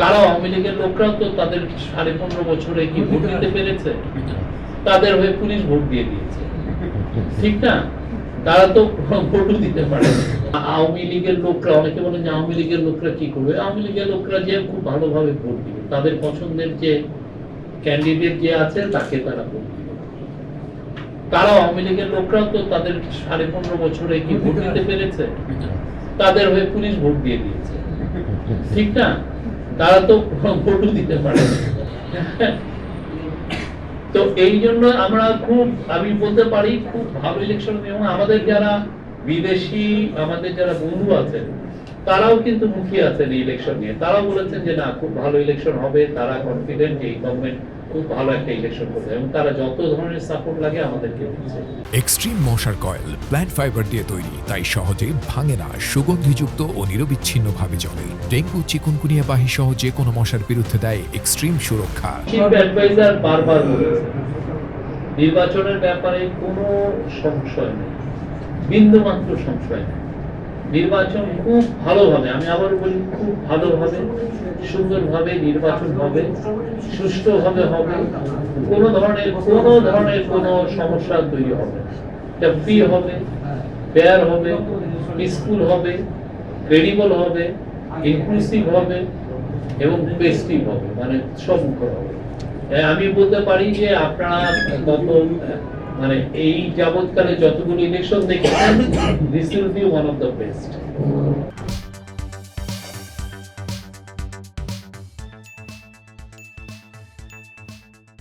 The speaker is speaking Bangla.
তারা আওয়ামী লীগের লোকরাও তো তাদের 15.5 বছরে কি ভোট দিতে পেরেছে? তাদের হয়ে পুলিশ ভোট দিয়ে দিয়েছে, ঠিক না? তারা তো ভোটও দিতে পারে। আওয়ামী লীগের লোকরা, অনেকে বলেন যে আওয়ামী লীগের লোকরা কি করবে? আওয়ামী লীগের লোকরা যে খুব ভালোভাবে ভোট দিবে, তাদের পছন্দের যে ক্যান্ডিডেট যে আছে তাকে তারা ভোট দিবে। তারা আওয়ামী লীগের লোকরাও তো তাদের 15.5 বছরে কি ভোট দিতে পেরেছে? তাদের হয়ে পুলিশ ভোট দিয়ে দিয়েছে, ঠিক না? তারা তো ভোটও দিতে পারে। তো এই জন্য আমরা আমি বলতে পারি খুব ভালো ইলেকশন, এবং আমাদের যারা বিদেশি আমাদের যারা বন্ধু আছেন তারাও কিন্তু মুখিয়ে আছেন এই ইলেকশন নিয়ে। তারাও বলেছেন যে না, খুব ভালো ইলেকশন হবে, তারা কনফিডেন্ট যে এই গভর্নমেন্ট খুব ভালো একটা ইলেকশন করবে, এবং তারা যত ধরনের সাপোর্ট লাগে আমাদেরকে দিচ্ছে। এক্সট্রিম মশার কয়েল প্ল্যান্ট ফাইবার দিয়ে তৈরি, তাই সহজে ভাঙে না, সুগন্ধিযুক্ত ও নিরবিচ্ছিন্নভাবে জ্বলে। ডেঙ্গু, চিকুনগুনিয়া বাহি সহ যে কোনো মশার বিরুদ্ধে দেয় এক্সট্রিম সুরক্ষা। চিফ অ্যাডভাইজার বারবার বলেছেন নির্বাচনের ব্যাপারে কোনো সংশয় নেই, বিন্দুমাত্র সংশয় নেই। নির্বাচন খুব ভালোভাবে, আমি আবার বলি খুব ভালোভাবে, সুন্দরভাবে নির্বাচন হবে, সুষ্ঠুভাবে হবে, কোনো ধরনের কোনো সমস্যা তৈরি হবে না। এটা ফ্রি হবে, ফেয়ার হবে, পিসফুল হবে, ক্রেডিবল হবে, ইনক্লুসিভ হবে এবং পেস্টিভ হবে, মানে সম্মুখর হবে। আমি বলতে পারি যে আপনারা এই যাবৎকালে যতগুলো ইলেকশন দেখেছেন, this will be one of the best.